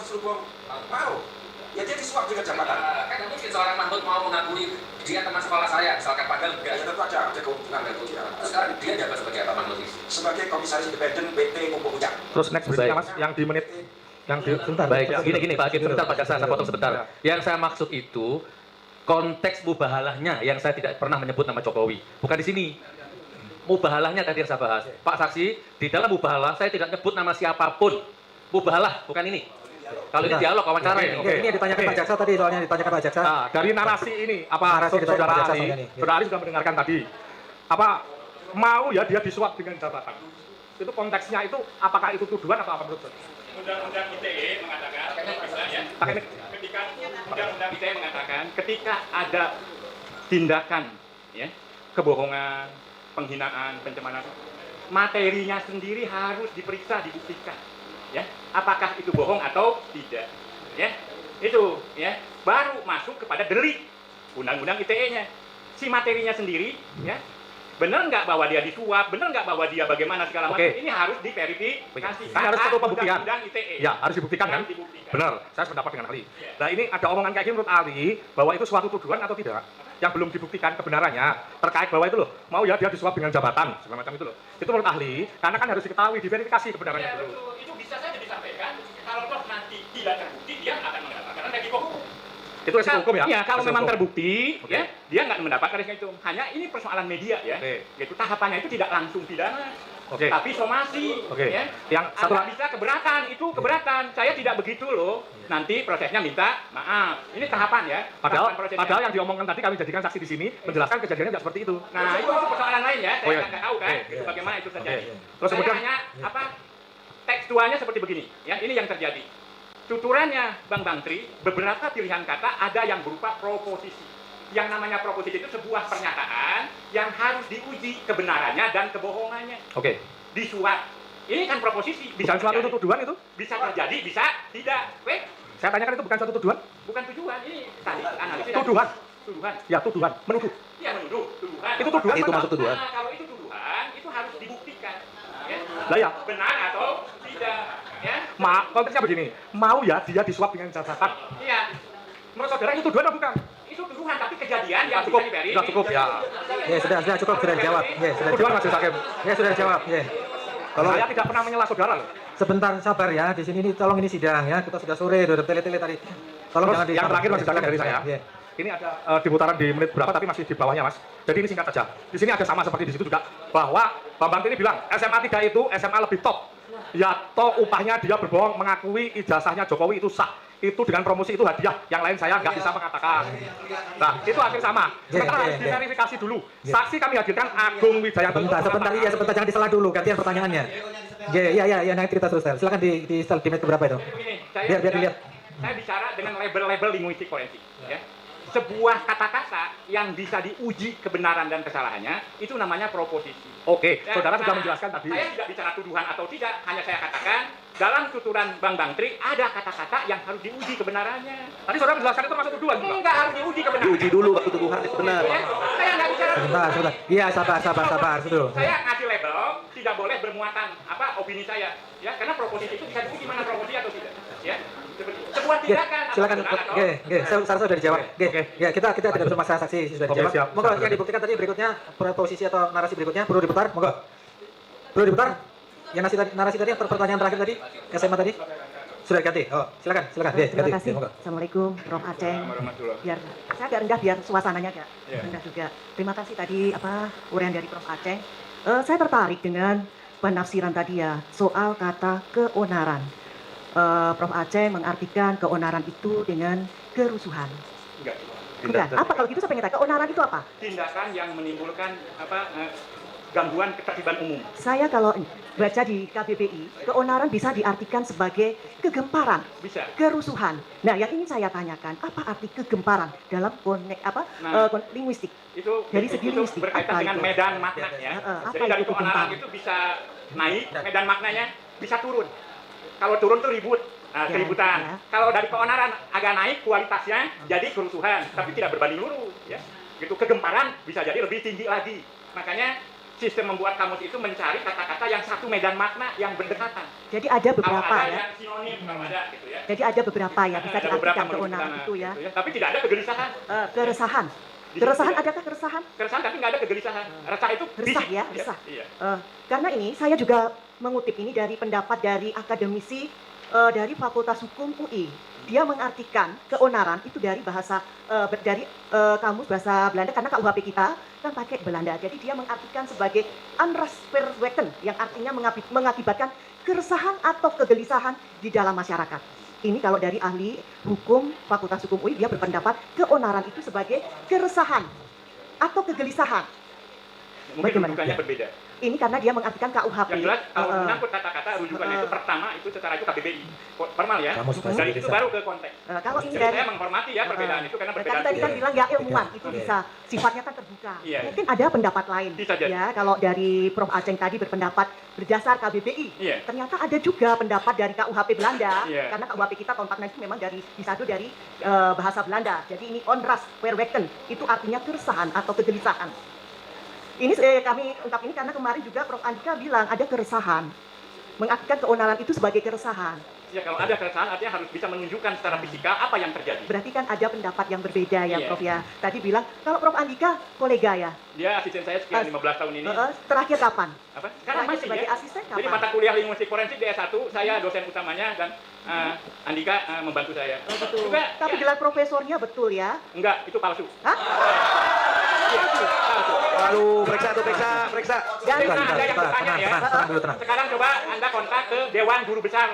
terselubung mau. Ya dia disuap dengan jabatan. Kan nggak mungkin seorang Mahmud mau mengakui dia teman sekolah saya, misalkan padahal enggak. Ya tentu ada keuntungan dari itu. Terus sekarang dia jabat sebagai apa Mahmud ini? Sebagai komisaris independen PT Pupuk Ujang. Terus next berikutnya Mas, yang di menit yang di sebentar. Baik, gini Pak Hakim, sebentar Pak Jaksa, saya potong sebentar. Yang saya maksud itu konteks mubahalahnya yang saya tidak pernah menyebut nama Jokowi. Bukan di sini. Mubahalahnya tadi yang saya bahas. Pak Saksi, di dalam mubahalah saya tidak nyebut nama siapapun. Mubahalah, bukan ini. Kalau ini dialog, wawancara ini. Oke. Ini ditanyakan Pak Jaksa tadi, soalnya ditanyakan Pak Jaksa. Nah, dari narasi ini, apa Narasi ditanyakan saudara Pak Jaksa Ali, soalnya nih. saudara Ali sudah mendengarkan tadi. Apa mau ya dia disuap dengan jabatan? Itu konteksnya itu, apakah itu tuduhan atau apa menurut saudara? Undang-undang ITE mengatakan, ya, Pakai ketika Undang-Undang ITE mengatakan ketika ada tindakan ya, kebohongan, penghinaan, pencemaran, materinya sendiri harus diperiksa, dibuktikan. Ya, apakah itu bohong atau tidak? Ya, itu ya baru masuk kepada delik Undang-Undang ITE-nya. Si materinya sendiri, ya, benar nggak bahwa dia disuap, benar nggak bahwa dia bagaimana segala macam, ini harus diverifikasi. Kan harus cukup pembuktian. Undang-Undang ITE. Ya, harus dibuktikan kan? Harus dibuktikan. Benar, saya sependapat dengan Ali. Nah, ini ada omongan kayak gini menurut Ali bahwa itu suatu tuduhan atau tidak? Yang belum dibuktikan kebenarannya terkait bahwa itu loh, mau ya dia disuap dengan jabatan, segala macam itu loh. Itu menurut ahli, karena kan harus diketahui, diverifikasi kebenarannya Ya, dulu. betul. Itu bisa saja disampaikan. Kalau toh nanti tidak terbukti, dia akan mendapatkan resiko hukum. Itu resiko hukum ya? Iya, kalau Resiko memang hukum. terbukti, Oke. ya, dia nggak mendapatkan resiko itu. Hanya ini persoalan media ya. Oke. Yaitu tahapannya itu tidak langsung pidana. Oke. Tapi somasi, Oke. ya. Yang satu Anda lagi. bisa keberatan, itu keberatan. Saya tidak begitu loh. Nanti prosesnya minta maaf. Ini tahapan ya. Padahal, tahapan prosesnya. padahal yang diomongkan tadi kami jadikan saksi di sini menjelaskan kejadiannya tidak seperti itu. Nah, itu persoalan lain ya. Saya Oh, iya. nggak tahu kan Oke. bagaimana itu terjadi. Oke. Terus Saya kemudian- hanya apa tekstualnya seperti begini. Ya, ini yang terjadi. Tuturannya Bang Bantri, beberapa pilihan kata ada yang berupa proposisi. Yang namanya proposisi itu sebuah pernyataan yang harus diuji kebenarannya dan kebohongannya. Oke. Disuap. Ini kan proposisi. Bukan suatu terjadi. tuduhan itu? Bisa terjadi, bisa tidak. Weh, Saya tanyakan itu bukan suatu tuduhan? bukan tujuan. Ini tadi analisis. Tuduhan. Tuduhan. Ya, tuduhan. Menuduh. Iya menuduh. Tuduhan. Itu tuduhan Itu mana? maksud tuduhan. Nah, kalau itu tuduhan, itu harus dibuktikan. Ya. Lah ya, Benar atau tidak. Ya. konteksnya begini. Mau ya dia disuap dengan jabatan. Iya. Menurut saudara itu tuduhan atau bukan? Itu tuduhan, tapi kejadian yang Cukup, bisa diverifikasi. sudah cukup ya. Ya, sudah cukup, sudah dijawab. Ya, sudah Tuduhan dijawab. Mas Hakim. Ya, sudah dijawab. Ya. Kalau saya tidak pernah menyela saudara loh. Sebentar sabar ya, di sini ini tolong ini sidang ya. Kita sudah sore, udah tele-tele tadi. Tolong Terus jangan yang terakhir Mas Jakan dari saya. Ya. Ini ada di putaran di menit berapa tapi masih di bawahnya Mas. Jadi ini singkat saja. Di sini ada sama seperti di situ juga bahwa Bambang ini bilang SMA 3 itu SMA lebih top. Ya toh upahnya dia berbohong mengakui ijazahnya Jokowi itu sah. Itu dengan promosi itu hadiah. Yang lain saya nggak bisa mengatakan. Nah itu hampir sama. Sementara harus diverifikasi dulu. Saksi kami hadirkan Agung Wijayanto. Sebentar, iya sebentar, jangan disalah dulu, gantian pertanyaannya. Ya, nanti cerita terus. Silakan di menit berapa itu? Begini, Biar dilihat. Saya bicara dengan label-label linguistik forensik. Ya. Sebuah kata-kata yang bisa diuji kebenaran dan kesalahannya, itu namanya proposisi. Oke, Ya, saudara sudah nah, menjelaskan tadi. Saya tidak bicara tuduhan atau tidak, hanya saya katakan dalam tuturan Bang Bantri ada kata-kata yang harus diuji kebenarannya. Tadi saudara menjelaskan itu termasuk tuduhan juga. Enggak harus diuji kebenaran. Diuji dulu baru tuduhan itu benar. Ya, saya nggak bicara Sebentar. Iya, sabar dulu. Saya ngasih label tidak boleh bermuatan opini saya, ya karena proposisi itu bisa diuji mana proposisi atau tidak, ya. Sebuah Oke, tindakan atau silakan. tuduhan atau- Saya rasa sudah dijawab. Oke, ya kita tidak bisa masalah saksi sudah Oke, dijawab. siap. Monggo yang dibuktikan tadi berikutnya posisi atau narasi berikutnya perlu diputar. Monggo. Perlu diputar? Yang narasi tadi pertanyaan terakhir tadi SMA tadi sudah diganti. Oh, silakan. Terima Ganti. kasih. Monggo. Assalamualaikum, Prof. Aceh. Biar saya agak rendah biar suasananya agak rendah juga. Terima kasih tadi uraian dari Prof. Aceh. Saya tertarik dengan penafsiran tadi ya soal kata keonaran. Prof. Aceh mengartikan keonaran itu dengan kerusuhan. Enggak. Bukan. Apa kalau gitu saya pengen tanya, keonaran itu apa? Tindakan yang menimbulkan gangguan ketertiban umum. Saya kalau baca di KBBI, keonaran bisa diartikan sebagai kegemparan, Bisa. kerusuhan. Nah, yang ingin saya tanyakan, apa arti kegemparan dalam linguistik? Itu Dari segi itu linguistik, berkaitan apa dengan itu? medan makna ya. Apa Jadi dari itu keonaran kegemparan? itu bisa naik, medan maknanya bisa turun. Kalau turun tuh ribut, Ya, keributan. ya. Kalau dari keonaran agak naik kualitasnya jadi kerusuhan, tapi tidak berbanding lurus ya. Gitu kegemparan bisa jadi lebih tinggi lagi. Makanya sistem membuat kamus itu mencari kata-kata yang satu medan makna yang berdekatan. Jadi ada Kalau beberapa ada ya. yang sinonim, kalau ada gitu ya. Jadi ada beberapa ya bisa Ada beberapa diartikan menuju keonaran sana, itu ya. gitu Tapi tidak ada kegelisahan. Keresahan. Di situ Keresahan tidak. adakah keresahan? Keresahan tapi nggak ada kegelisahan. Resah itu Resah fisik. ya, resah. Iya. Karena ini saya juga mengutip ini dari pendapat dari akademisi dari Fakultas Hukum UI. Dia mengartikan keonaran itu dari bahasa kamus bahasa Belanda karena KUHP kita kan pakai Belanda. Jadi dia mengartikan sebagai onrustverwekken yang artinya mengakibatkan keresahan atau kegelisahan di dalam masyarakat. Ini kalau dari ahli hukum Fakultas Hukum UI dia berpendapat keonaran itu sebagai keresahan atau kegelisahan. Mungkin Bagaimana? rujukannya Ya. berbeda. Ini karena dia mengartikan KUHP. Yang jelas kalau menyangkut kata-kata rujukannya itu pertama itu secara itu KBBI formal ya. Kamus bahasa Dan itu Indonesia. baru ke konteks. Kalau ini Jadi dari saya menghormati ya perbedaan itu karena Kan perbedaan tadi kan itu. bilang ya ilmuwan itu bisa sifatnya kan terbuka. Iya. Mungkin ada pendapat lain. Bisa jadi. Ya, kalau dari Prof Aceng tadi berpendapat berdasar KBBI. Iya. Ternyata ada juga pendapat dari KUHP Belanda Iya. karena KUHP kita tahun 49 itu memang dari disadu dari bahasa Belanda. Jadi ini onrustverwekken itu artinya keresahan atau kegelisahan. Ini kami ungkap ini karena kemarin juga Prof Andika bilang ada keresahan. Mengartikan keonaran itu sebagai keresahan. Ya kalau ada keresahan artinya harus bisa menunjukkan secara fisikal apa yang terjadi. Berarti kan ada pendapat yang berbeda ya Iya. Prof ya. Tadi bilang kalau Prof Andika kolega ya. Dia asisten saya sekian 15 tahun ini. Terakhir kapan? Apa? Sekarang Terakhir masih sebagai ya. asisten Jadi kapan? mata kuliah linguistik forensik di S1, saya dosen utamanya dan Andika membantu saya. Betul. Juga Tapi ya, gelar profesornya betul ya. enggak, itu palsu. Hah? Iya, palsu. Lalu periksa tuh, periksa. Dan Karena ada yang bertanya ya. tenang dulu, tenang. Sekarang coba Anda kontak ke Dewan Guru Besar.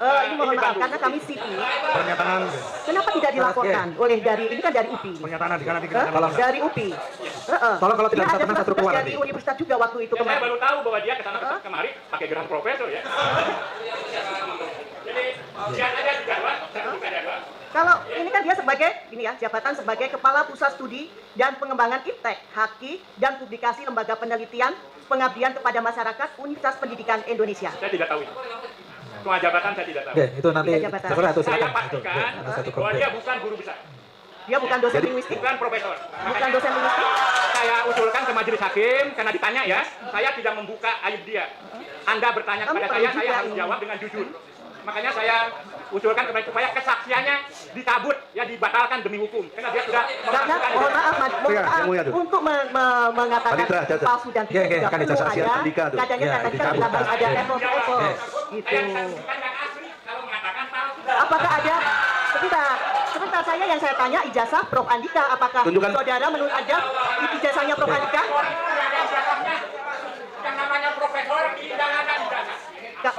ini mohon maaf karena kami CP. Pernyataan Kenapa tidak dilaporkan oleh dari ini kan dari UPI. pernyataan nanti kan nanti Hah? kita Dari UPI. Tolong kalau tidak Dia bisa ada tenang, satu tugas keluar dari nanti. universitas juga waktu itu Ya, saya kemarin. baru tahu bahwa dia kesana kemari pakai gelar profesor ya. Jadi dia ada jadwal, saya buka jadwal. Kalau ini kan dia sebagai ini ya jabatan sebagai Kepala Pusat Studi dan Pengembangan Iptek, Haki dan Publikasi Lembaga Penelitian Pengabdian kepada Masyarakat Universitas Pendidikan Indonesia. Saya tidak tahu itu. Semua jabatan saya tidak tahu. Oke, itu nanti Tidak jabatan. terserah tuh Saya silakan. Itu, pastikan ada satu bahwa dia komplain. bukan guru besar, Dia bukan dosen linguistik, bukan profesor. bukan dosen linguistik. Saya usulkan ke majelis hakim karena ditanya ya, saya tidak membuka aib dia. Anda bertanya Kami kepada perlu saya juga harus ini. jawab dengan jujur. Makanya saya usulkan kepada supaya kesaksiannya dicabut, ya dibatalkan demi hukum. Karena dia sudah Karena mohon maaf, mohon Iya, maaf yang mulia tuh. untuk mengatakan Panitra, catat. palsu dan Iya, tidak iya, juga kan perlu disaksikan ada. Andika tuh. Kadangnya Iya, kan dicabut. kita harus ada apple to apple. Saya Gitu. disaksikan yang asli kalau mengatakan palsu. Apakah ada sebentar saya yang saya tanya ijazah Prof Andika apakah Tunjukkan. saudara menurut Anda ijazahnya Prof Andika? Ada ijazahnya. Yang namanya profesor tidak ada ijazah. Enggak.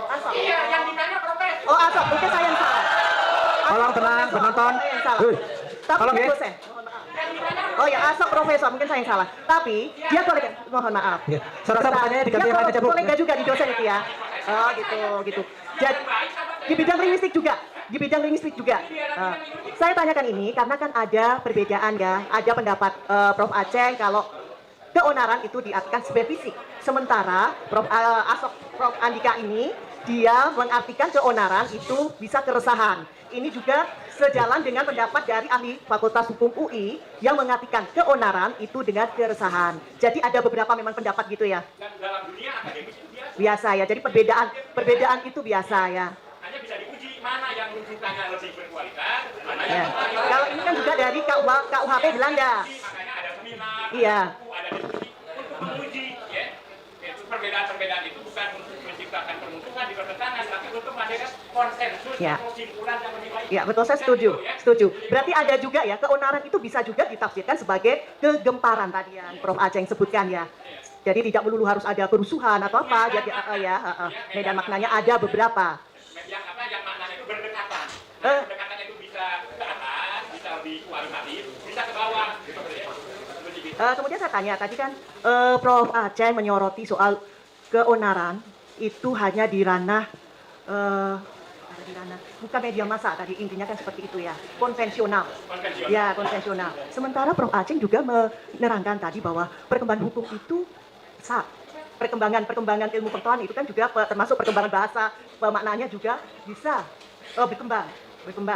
Asal. Iya, yang ditanya profesor. Oh asal, mungkin saya yang salah. Tolong tenang, penonton. Saya yang salah. Hei, Tapi tolong ya. dosen. Oh ya, asal profesor, mungkin saya yang salah. Tapi dia kolega, mohon maaf. Ya, saya rasa pertanyaannya diganti yang lain aja, Bu. Kolega juga di dosen itu ya. Oh gitu. Jadi di bidang linguistik juga. Saya tanyakan ini karena kan ada perbedaan ya. Ada pendapat Prof Aceng kalau keonaran itu diartikan sebagai fisik. Sementara Prof Andika ini dia mengartikan keonaran itu bisa keresahan. Ini juga sejalan dengan pendapat dari ahli Fakultas Hukum UI yang mengartikan keonaran itu dengan keresahan. Jadi ada beberapa memang pendapat gitu ya. Dan dalam dunia akademis itu biasa. Biasa ya. Jadi perbedaan itu biasa ya. Hanya bisa diuji mana yang rujukannya lebih berkualitas, mana Ya. yang Kalau ini kan juga dari KUHP Belanda. makanya ada seminar, Iya. ada diskusi untuk menguji ya. Yaitu perbedaan-perbedaan itu bukan untuk menciptakan permusuhan di pertentangan, tapi untuk menghadirkan konsensus Ya. atau kesimpulan yang lebih baik. Ya betul, saya setuju. Berarti ada juga ya, keonaran itu bisa juga ditafsirkan sebagai kegemparan tadi yang Prof Aceng sebutkan ya. Jadi tidak melulu harus ada kerusuhan atau apa, jadi medan maknanya ada beberapa. Yang maknanya itu berdekatan. Eh. Berdekatan itu bisa ke atas, bisa lebih kualitatif, bisa ke bawah. Gitu ya. Kemudian saya tanya tadi kan Prof Aceng menyoroti soal keonaran itu hanya di ranah bukan media massa tadi intinya kan seperti itu ya, konvensional. Konvensional. Ya, konvensional. Sementara Prof Aceng juga menerangkan tadi bahwa perkembangan hukum itu perkembangan ilmu pengetahuan itu kan juga termasuk perkembangan bahasa, pemaknaannya juga bisa berkembang,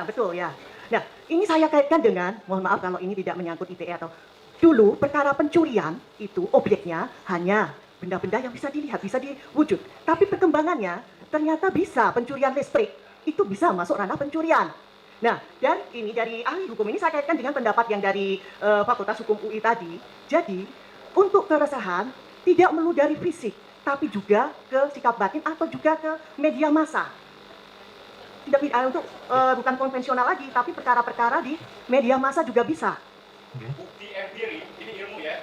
betul ya. Nah, ini saya kaitkan dengan, mohon maaf kalau ini tidak menyangkut ITE atau dulu perkara pencurian itu objeknya hanya benda-benda yang bisa dilihat, bisa diwujud. Tapi perkembangannya ternyata bisa pencurian listrik itu bisa masuk ranah pencurian. Nah, dan ini dari ahli hukum ini saya kaitkan dengan pendapat yang dari Fakultas Hukum UI tadi. Jadi, untuk keresahan tidak melulu dari fisik, tapi juga ke sikap batin atau juga ke media massa. Tidak untuk bukan konvensional lagi, tapi perkara-perkara di media massa juga bisa. Bukti empirik, ini ilmu ya,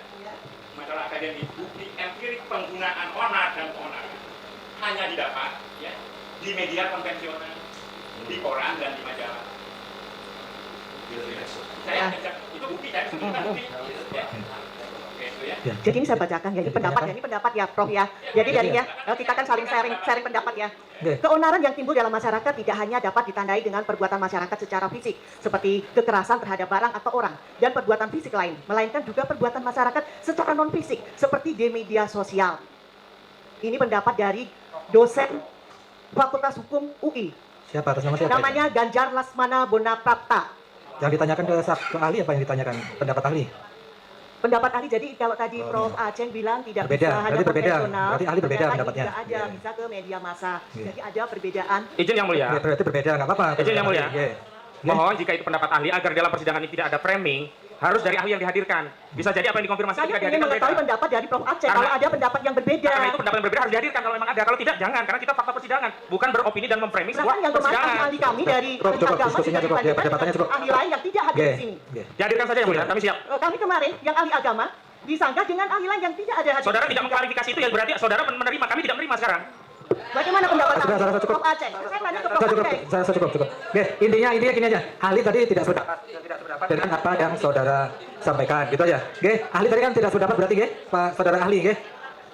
masalah akademik, bukti empirik penggunaan onar dan onar hanya didapat ya di media konvensional, di koran dan di majalah. Saya itu bukti dari bukti. Ya. Oke, itu ya. Jadi ini saya bacakan ya, ini pendapat ya Prof ya. Jadi jadinya kita kan saling sharing pendapat ya. Keonaran yang timbul dalam masyarakat tidak hanya dapat ditandai dengan perbuatan masyarakat secara fisik, seperti kekerasan terhadap barang atau orang, dan perbuatan fisik lain, melainkan juga perbuatan masyarakat secara non-fisik, seperti di media sosial. Ini pendapat dari dosen Fakultas Hukum UI. Siapa atas nama siapa? Namanya Ganjar Lasmana Bonaprapta. Yang ditanyakan ke ahli apa yang ditanyakan? Pendapat ahli? Pendapat ahli, jadi kalau tadi Prof. Aceng bilang tidak Berbeda, bisa hanya berarti berbeda. konvensional, Berarti ahli berbeda ternyata ini pendapatnya. juga ada, bisa ke media massa. Jadi ada perbedaan. Izin yang mulia. Berarti berbeda, nggak apa-apa. Izin yang mulia. Oke. Mohon jika itu pendapat ahli agar dalam persidangan ini tidak ada framing, harus dari ahli yang dihadirkan. Bisa jadi apa yang dikonfirmasi Saya ketika ingin dihadirkan mengetahui beda. pendapat dari Prof. Aceh. Karena- Kalau ada pendapat yang berbeda. Karena itu pendapat yang berbeda harus dihadirkan kalau memang ada. Kalau tidak jangan, karena kita fakta persidangan, bukan beropini dan memframing sebuah Bahkan yang kemarin persidangan. ahli kami dari Cukup, ahli agama diskusinya juga cukup, ya, dibandingkan perdebatannya dengan cukup. ahli lain yang tidak hadir Oke. di sini. Oke. Dihadirkan saja yang mulia, kami siap. Kami kemarin yang ahli agama disanggah dengan ahli lain yang tidak ada hadir. Saudara tidak mengklarifikasi itu ya berarti saudara menerima, kami tidak menerima sekarang. Bagaimana pendapat Sudah, ahli? cukup. Prof. Aceh. Saya tanya ke Prof. Saya cukup, Aceh. saya cukup. Oke, intinya gini aja. Ahli tadi tidak sependapat dengan apa yang saudara sampaikan, gitu aja. Oke, ahli tadi kan tidak sependapat berarti, oke? Pak saudara ahli, oke?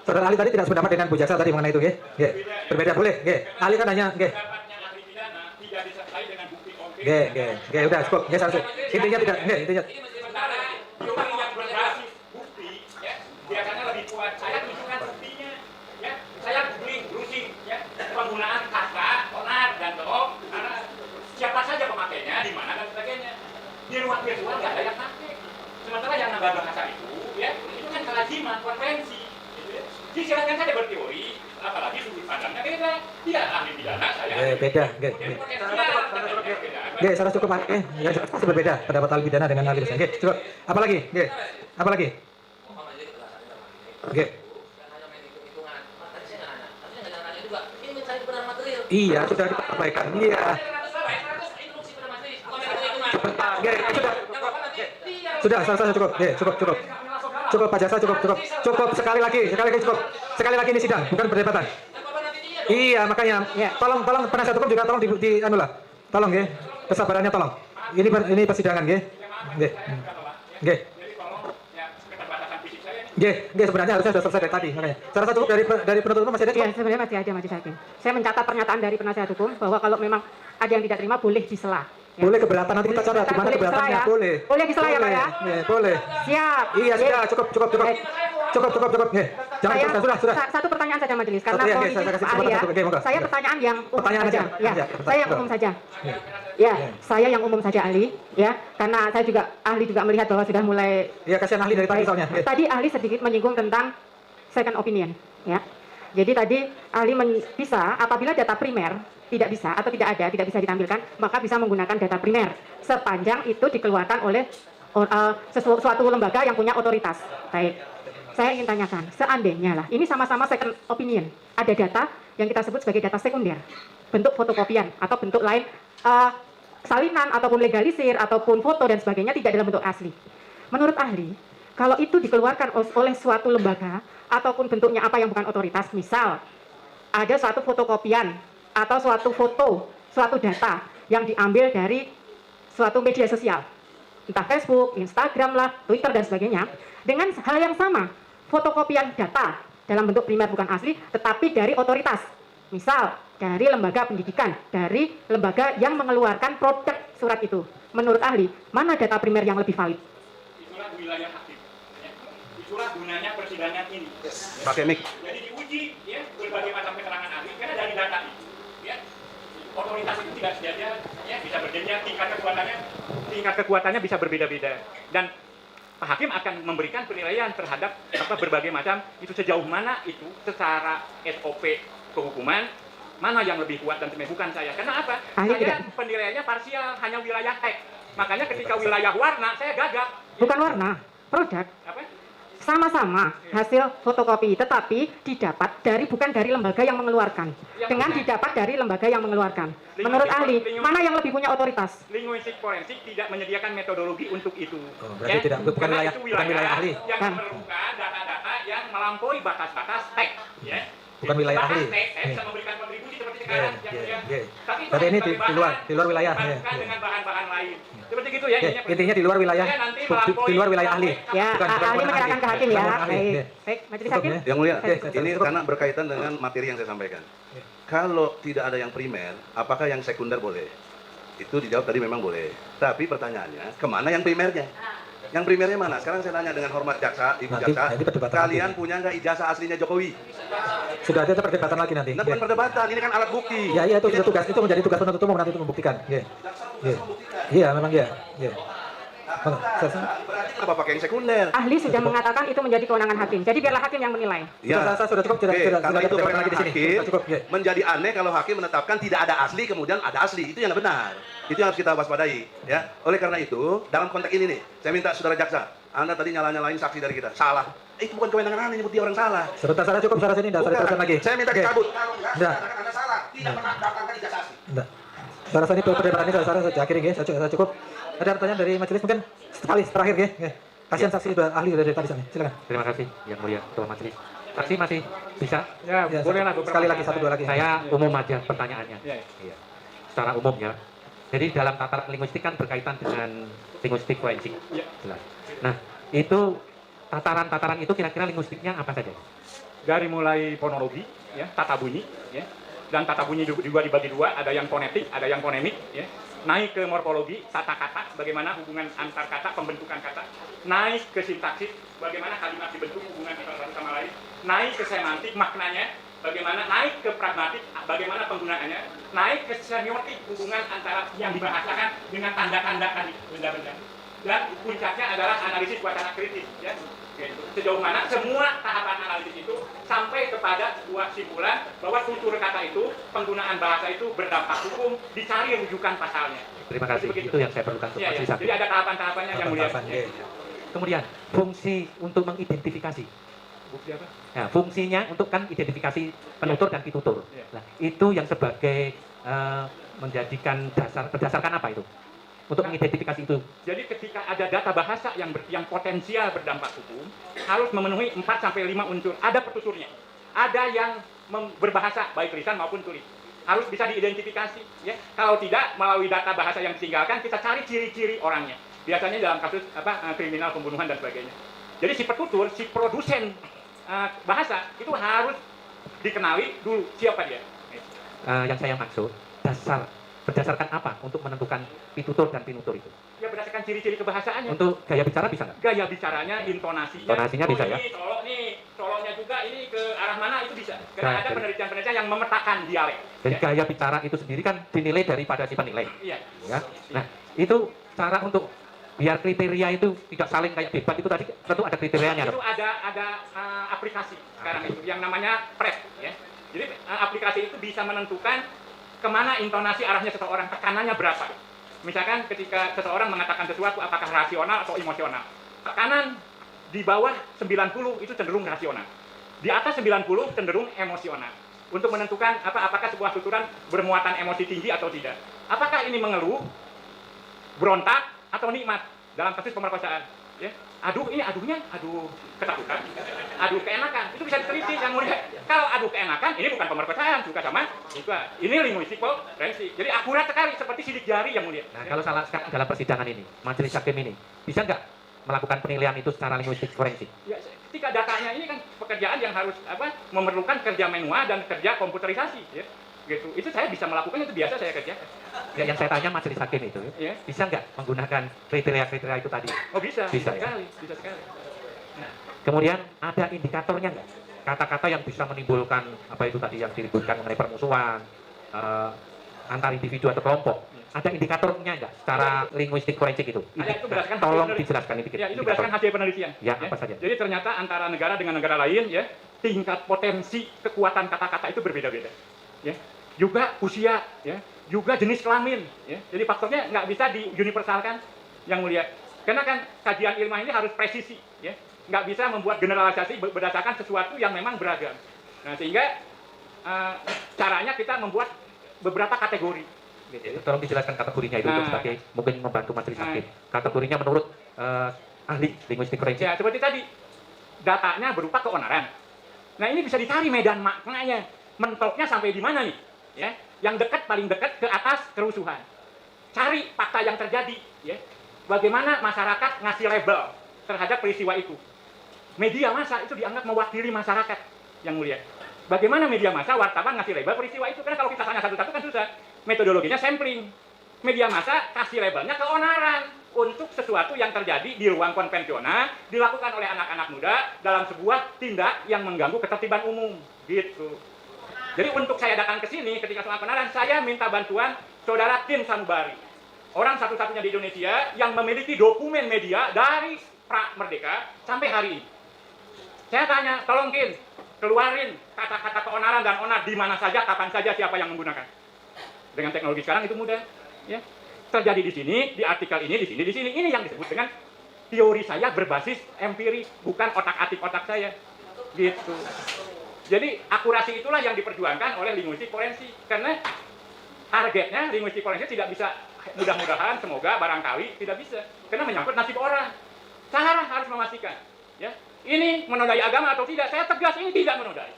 Saudara ahli tadi tidak sependapat dengan Bu Jaksa tadi mengenai itu, oke? Oke, berbeda boleh, oke? Ahli kan hanya, oke? Pendapatnya ahli pidana tidak disertai dengan bukti empirik. Oke, udah cukup. Oke, seharusnya. Intinya tidak, oke, intinya. Sementara teori yang berbasis bukti ya biasanya lebih kuat. Saya tunjukkan buktinya ya. Saya googling, browsing ya penggunaan kata onar dan bohong karena siapa saja pemakainya di mana dan sebagainya. Di ruang virtual nggak ada yang pakai. Sementara yang nambah bahasa itu ya itu kan kelaziman konvensi. Gitu ya. Jadi silakan saja berteori, apalagi sudut pandangnya beda. Tidak ahli pidana saya. Beda, oke. Oke, salah cukup, oke? Ya, pasti berbeda pendapat ahli pidana dengan ahli besar. Oke, cukup. Apalagi? Oke, apalagi? Oke. Iya, sudah kita sampaikan. Iya. Oke, sudah. Sudah, selesai cukup. Oke, cukup. Cukup Pak Jaksa, cukup. Cukup sekali lagi cukup. Sekali lagi ini sidang, bukan perdebatan. Iya, makanya tolong penasihat hukum juga tolong di anu lah. Tolong ya. Kesabarannya tolong. Ini persidangan, nggih. Nggih. Nggih, sebenarnya harusnya sudah selesai dari tadi makanya. Saya rasa cukup dari penuntut umum masih ada. Ya, sebenarnya masih ada majelis hakim. Saya mencatat pernyataan dari penasihat hukum bahwa kalau memang ada yang tidak terima boleh disela. Ya. Boleh keberatan nanti kita catat di mana Boleh keberatannya, disela ya? boleh. Boleh disela ya, Pak ya? Iya, boleh. Siap. Iya, sudah Baik. cukup. Baik. Cukup. Nggih. Jangan Saya, teruskan, sudah. Satu pertanyaan saja majelis karena Satu ya, posisi saya kasih Pak kesempatan Ali ya. satu. Oke, monggo. Saya pertanyaan yang umum Pertanyaan saja. aja. Ya, Aja. saya yang umum saja. Ya, saya yang umum saja ahli ya karena saya juga ahli juga melihat bahwa sudah mulai Iya, kasihan ahli dari tadi soalnya. Nggih. Tadi ahli sedikit menyinggung tentang second opinion, ya. Jadi tadi ahli bisa apabila data primer tidak bisa atau tidak bisa ditampilkan, maka bisa menggunakan data primer sepanjang itu dikeluarkan oleh suatu lembaga yang punya otoritas. Baik, saya ingin tanyakan, seandainya lah, ini sama-sama second opinion, ada data yang kita sebut sebagai data sekunder, bentuk fotokopian atau bentuk lain, salinan ataupun legalisir ataupun foto dan sebagainya tidak dalam bentuk asli. Menurut ahli, kalau itu dikeluarkan oleh suatu lembaga ataupun bentuknya apa yang bukan otoritas, misal ada suatu fotokopian atau suatu foto, suatu data yang diambil dari suatu media sosial, entah Facebook, Instagram lah, Twitter dan sebagainya, dengan hal yang sama, fotokopian data dalam bentuk primer bukan asli, tetapi dari otoritas, misal dari lembaga pendidikan, dari lembaga yang mengeluarkan produk surat itu. Menurut ahli, mana data primer yang lebih valid? Itulah wilayah hakim. Ya. Itulah gunanya persidangan ini. Pakai mic. Jadi diuji ya berbagai macam keterangan ahli karena dari data itu ya otoritas itu tidak sejajar ya bisa berjenjang tingkat kekuatannya bisa berbeda-beda dan Pak Hakim akan memberikan penilaian terhadap berbagai macam itu sejauh mana itu secara SOP kehukuman mana yang lebih kuat dan bukan saya. Karena apa? Ahli Saya tidak. penilaiannya parsial, hanya wilayah teks. Makanya ketika wilayah warna saya gagap. Bukan warna, produk. Apa? Sama-sama hasil fotokopi, tetapi didapat bukan dari lembaga yang mengeluarkan, dengan didapat dari lembaga yang mengeluarkan. Menurut ahli, mana yang lebih punya otoritas? Linguistik forensik tidak menyediakan metodologi untuk itu. Oh, berarti tidak, bukan Karena wilayah- itu bukan wilayah ahli. Yang Kan. memerlukan data-data yang melampaui batas-batas teks, ya. Bukan wilayah Batas ahli. teks, saya bisa memberikan kontribusi seperti sekarang, yang mulia. Tapi itu Tapi ini sebagai di luar wilayah, bahan, ya, bukan ya. dengan bahan-bahan lain. Seperti gitu ya. Intinya di luar wilayah, Saya nanti di luar wilayah ahli. Ya, Bukan ahli kewenangan menyerahkan ke ahli. hakim ya. Bukan ahli. Baik, Ya. baik, majelis Cukup, hakim. ya. Yang mulia, Oke, ini cukup. karena berkaitan dengan materi yang saya sampaikan. Kalau tidak ada yang primer, apakah yang sekunder boleh? Itu dijawab tadi memang boleh. Tapi pertanyaannya, kemana yang primernya? Yang primernya mana? Sekarang saya tanya dengan hormat jaksa, ibu Nanti- jaksa, nanti perdebatan kalian nanti. punya nggak ijazah aslinya Jokowi? Sudah ada perdebatan lagi nanti. Nah, bukan Ya. perdebatan, ini kan alat bukti. Ya, iya itu Ini sudah tugas, itu menjadi tugas penuntut umum nanti untuk membuktikan. Ya. Ya. Iya, memang ya. Ya. Bang, Berarti kenapa pakai yang sekunder? Ahli sudah mengatakan itu menjadi kewenangan hakim. Jadi biarlah hakim yang menilai. Sudah cukup, sudah Oke, ada karena itu perdebatan kewenangan lagi di sini. hakim, Sudah cukup, ya. menjadi aneh kalau hakim menetapkan tidak ada asli kemudian ada asli. Itu yang benar. Itu yang harus kita waspadai, ya. Oleh karena itu, dalam konteks ini nih, saya minta saudara jaksa, Anda tadi nyala-nyalain saksi dari kita. Salah. Itu bukan kewenangan Anda nyebut dia orang salah. Sebentar, salah cukup, salah sini, enggak usah Bukan. diteruskan lagi. Saya minta Oke. dicabut. Kalau enggak, Enggak. katakan Anda salah. Tidak pernah mendaftarkan ijazah asli. Enggak. Saudara sini perdebatan ini saudara saya akhiri ya, saya cukup. Ada pertanyaan dari majelis mungkin sekali terakhir ya. Ya. Kasihan saksi sudah ahli dari tadi sana. Silakan. Terima kasih yang mulia ketua majelis. Saksi masih bisa? Ya, Ya, boleh lah sekali lagi, satu dua lagi. Saya umum aja pertanyaannya. Ya, Iya. Secara umum ya. Jadi dalam tataran linguistik kan berkaitan dengan linguistik forensik. Ya. Jelas. Nah, itu tataran-tataran itu kira-kira linguistiknya apa saja? dari mulai fonologi, ya, tata bunyi, ya, dan tata bunyi juga dibagi dua, ada yang fonetik, ada yang fonemik, ya. Naik ke morfologi, tata kata, bagaimana hubungan antar kata, pembentukan kata, naik ke sintaksis, bagaimana kalimat dibentuk, hubungan antara satu sama lain, naik ke semantik, maknanya, bagaimana naik ke pragmatik, bagaimana penggunaannya, naik ke semiotik, hubungan antara yang dibahasakan dengan tanda-tanda tadi, benda-benda, dan puncaknya adalah analisis wacana kritis, ya. Gitu. Sejauh mana semua tahapan analisis itu sampai kepada sebuah kesimpulan bahwa tutur kata itu, penggunaan bahasa itu berdampak hukum, dicari rujukan pasalnya. Terima kasih. Begitu. Itu yang saya perlukan untuk Ya, ya. majelis hakim. Jadi ada tahapan-tahapannya yang mulia. Tahapan, Ya. ya. Kemudian fungsi untuk mengidentifikasi. Bukti apa? Nah, fungsinya untuk kan identifikasi penutur dan pitutur. Ya. Nah, itu yang sebagai menjadikan berdasarkan apa itu? Untuk mengidentifikasi itu. Jadi ketika ada data bahasa yang potensial berdampak hukum, harus memenuhi 4 sampai 5 unsur. Ada petuturnya. Ada yang berbahasa baik lisan maupun tulis. Harus bisa diidentifikasi, ya. Kalau tidak, melalui data bahasa yang ditinggalkan, kita cari ciri-ciri orangnya. Biasanya dalam kasus kriminal pembunuhan dan sebagainya. Jadi si petutur, si produsen bahasa itu harus dikenali dulu siapa dia. Yang saya maksud berdasarkan apa untuk menentukan pitutur dan pinutur itu? Ya berdasarkan ciri-ciri kebahasaannya. Untuk gaya bicara bisa nggak? Gaya bicaranya, intonasinya. Intonasinya bisa, ya? Ini solok nih, soloknya juga ini ke arah mana itu bisa. Karena ada Jadi- penelitian-penelitian yang memetakan dialek. Dan Ya. gaya bicara itu sendiri kan dinilai daripada si penilai. Iya. Ya. Nah, itu cara untuk biar kriteria itu tidak saling kayak debat itu tadi tentu ada kriterianya. Itu dong. ada aplikasi sekarang itu yang namanya PREP, ya. Jadi aplikasi itu bisa menentukan kemana intonasi arahnya seseorang, tekanannya berapa. Misalkan ketika seseorang mengatakan sesuatu apakah rasional atau emosional. Tekanan di bawah 90 itu cenderung rasional. Di atas 90 cenderung emosional. Untuk menentukan apakah sebuah tuturan bermuatan emosi tinggi atau tidak. Apakah ini mengeluh, berontak, atau nikmat dalam kasus pemerkosaan. Ya. Aduh, ini aduhnya, aduh ketakutan, aduh keenakan. Itu bisa diteliti yang mulia. Kalau aduh keenakan, ini bukan pemerkosaan, juga sama. Juga. Ini linguistik forensik. Jadi akurat sekali, seperti sidik jari yang mulia. Nah, kalau salah dalam persidangan ini, majelis hakim ini bisa nggak melakukan penilaian itu secara linguistik forensik? Ya, ketika datanya ini kan pekerjaan yang harus memerlukan kerja manual dan kerja komputerisasi, ya. Gitu. Itu saya bisa melakukan, itu biasa saya kerjakan. Ya, yang saya tanya majelis hakim itu, Ya. bisa nggak menggunakan kriteria-kriteria itu tadi? Oh bisa, Bisa, ya? sekali, bisa sekali. Kemudian ada indikatornya nggak? Kata-kata yang bisa menimbulkan apa itu tadi yang disebutkan mengenai permusuhan, antar individu atau kelompok, ada indikatornya nggak secara linguistik forensik itu? Ada, itu berdasarkan Tolong hasil dijelaskan ini. Ya, itu berdasarkan hasil penelitian. Ya, apa saja? Jadi ternyata antara negara dengan negara lain ya, tingkat potensi kekuatan kata-kata itu berbeda-beda. Ya. Juga usia, ya, juga jenis kelamin, ya. Jadi faktornya nggak bisa diuniversalkan, yang mulia. Karena kan kajian ilmiah ini harus presisi, ya. Nggak bisa membuat generalisasi berdasarkan sesuatu yang memang beragam. Nah, sehingga caranya kita membuat beberapa kategori. Gitu. Tolong dijelaskan kategorinya itu untuk sebagai mungkin membantu majelis hakim. Kategorinya menurut ahli linguistik forensik. Ya, seperti tadi, datanya berupa keonaran. Nah, ini bisa dicari medan maknanya, mentoknya sampai di mana nih? Ya, yang dekat, paling dekat ke atas kerusuhan. Cari fakta yang terjadi, ya. Bagaimana masyarakat ngasih label terhadap peristiwa itu. Media massa itu dianggap mewakili masyarakat, yang mulia. Bagaimana media massa, wartawan ngasih label peristiwa itu? Karena kalau kita tanya satu-satu kan susah. Metodologinya sampling. Media massa kasih labelnya keonaran untuk sesuatu yang terjadi di ruang konvensional, dilakukan oleh anak-anak muda dalam sebuah tindak yang mengganggu ketertiban umum, gitu. Jadi untuk saya datang ke sini ketika soal keonaran, saya minta bantuan saudara Kin Sanubari, orang satu-satunya di Indonesia yang memiliki dokumen media dari pra-merdeka sampai hari ini. Saya tanya, tolong Kin, keluarin kata-kata keonaran dan onar di mana saja, kapan saja, siapa yang menggunakan. Dengan teknologi sekarang itu mudah, ya. Terjadi di sini, di artikel ini, di sini, di sini. Ini yang disebut dengan teori saya berbasis empiri, bukan otak-atik otak saya, gitu. Jadi akurasi itulah yang diperjuangkan oleh linguistik forensik, karena targetnya linguistik forensik tidak bisa, mudah-mudahan, semoga, barangkali tidak bisa, karena menyangkut nasib orang. Saya harus memastikan, ya, ini menodai agama atau tidak. Saya tegas ini tidak menodai.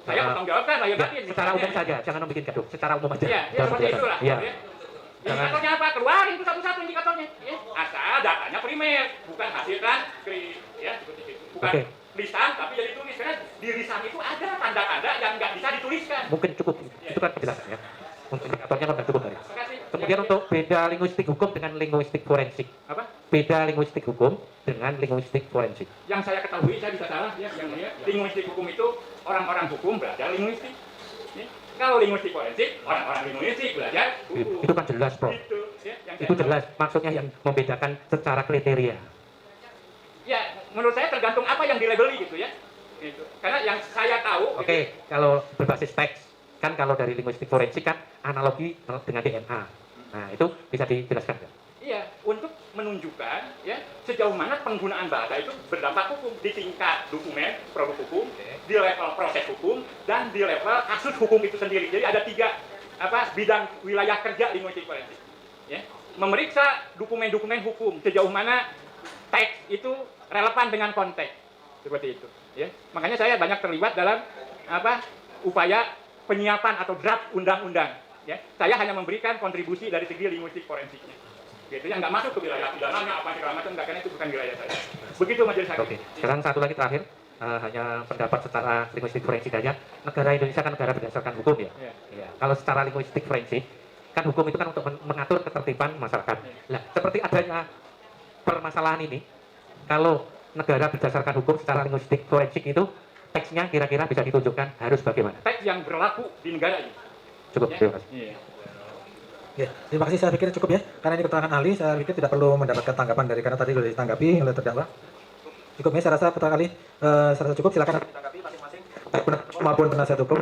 Saya bertanggung jawabkan lahir batin. Secara umum saja, jangan membuat gaduh. Secara umum aja. Ya, seperti itulah. Ya. Ya. Indikatornya apa? Keluarin itu satu-satu indikatornya. Ya. Asal datanya primer, bukan hasil transkrip, ya, seperti itu. Bukan lisan, tapi jadi tulis. Karena di lisan itu ada tanda-tanda yang nggak bisa dituliskan. Mungkin cukup. Itu kan penjelasannya. Untuk indikatornya kan cukup dari. Terima kasih. Kemudian untuk beda linguistik hukum dengan linguistik forensik. Apa? Beda linguistik hukum dengan linguistik forensik. Yang saya ketahui, saya bisa salah, ya, yang mulia. Linguistik hukum itu orang-orang hukum belajar linguistik. Ya. Kalau linguistik forensik, orang-orang linguistik belajar hukum. Itu kan jelas, Prof. Itu, ya, Itu jelas. Maksudnya yang membedakan secara kriteria. Ya, menurut saya tergantung apa yang dilabeli gitu ya. Gitu. Karena yang saya tahu. Oke, kalau berbasis teks, kan kalau dari linguistik forensik kan analogi dengan DNA. Nah, itu bisa dijelaskan nggak? Iya, untuk menunjukkan ya sejauh mana penggunaan bahasa itu berdampak hukum di tingkat dokumen, produk hukum, di level proses hukum, dan di level kasus hukum itu sendiri. Jadi ada 3 bidang wilayah kerja linguistik forensik. Ya, memeriksa dokumen-dokumen hukum sejauh mana teks itu relevan dengan konteks, seperti itu. Ya, makanya saya banyak terlibat dalam upaya penyiapan atau draft undang-undang. Ya, saya hanya memberikan kontribusi dari segi linguistik forensiknya. Gitu, yang nggak masuk ke wilayah pidananya apa segala macam, karena itu bukan wilayah saya. Begitu majelis hakim. Oke. Sekarang satu lagi terakhir, hanya pendapat secara linguistik forensik aja. Negara Indonesia kan negara berdasarkan hukum ya. Ya. Kalau secara linguistik forensik, kan hukum itu kan untuk mengatur ketertiban masyarakat. Nah, seperti adanya permasalahan ini, kalau negara berdasarkan hukum secara linguistik forensik itu, teksnya kira-kira bisa ditunjukkan harus bagaimana? Teks yang berlaku di negara ini. Cukup, terima kasih. Iya. Ya, terima kasih, saya pikir cukup ya. Karena ini keterangan ahli, saya pikir tidak perlu mendapatkan tanggapan dari, karena tadi sudah ditanggapi oleh terdakwa. Cukup ya, saya rasa keterangan ahli, saya rasa cukup. Silakan ditanggapi masing-masing, maupun penasihat hukum.